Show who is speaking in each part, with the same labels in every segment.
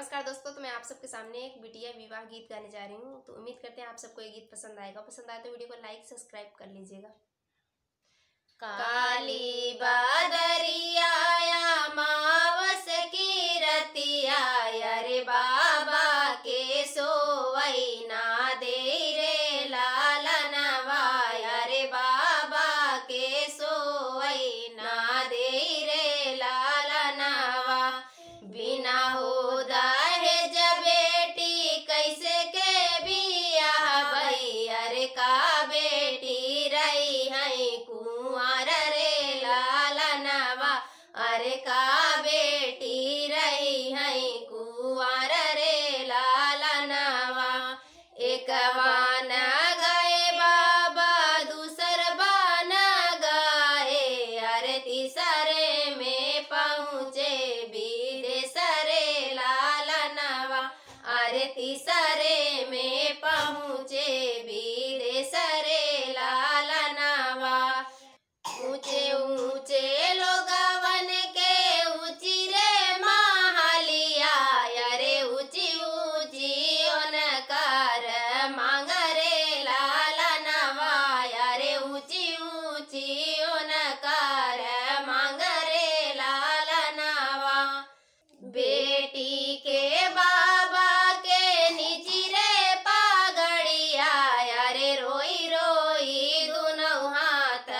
Speaker 1: नमस्कार दोस्तों, तो मैं आप सबके सामने एक बिटिया विवाह गीत गाने जा रही हूँ। तो उम्मीद करते हैं आप सबको ये गीत पसंद आएगा। पसंद आए तो वीडियो को लाइक सब्सक्राइब कर लीजिएगा।
Speaker 2: काली बादरिया मावस की रतिया रे बाबा के सोवई ना दे रे लालनवा रे बाबा के सोवई ना दे रे लालनवा बिना हो दहेज बेटी कैसे के बिया भई अरे का बेटी रही है कुंवर रे लालनवा अरे का बेटी रही है कुंवर रे लालनवा एक बान गए बाबा दूसर बान गए अरे तीसरे में पहुँचे विदेश रे लालनवा अरे तीसरे में पहुँचे विदेश रे लालनवा ऊंचे ऊंचे लोगवन के ऊंची रे महलिया अरे ऊंची ऊंची उनकर मांग रे लालनवा अरे ऊंची ऊंची उनकर मांग रे लालनवा बेटी के बाबा के नीची रे पागड़िया अरे रोई रोई दोनों हाथ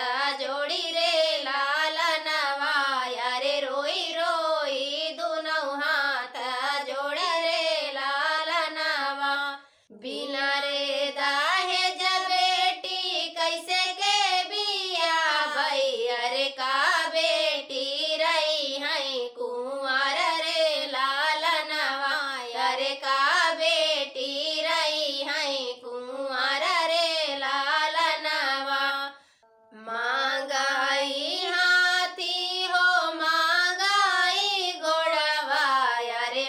Speaker 2: जोड़ी रे लालनवा अरे रोई रोई दोनों हाथ जोड़ रे लालनवा बिना रे दहेज बेटी कैसे के बिया भई अरे का बेटी रही है कुंवर रे लालनवा अरे का बेटी रही है कुंवर रे लालनवा मांगाई हाथी हो मांगाई घोड़वा अरे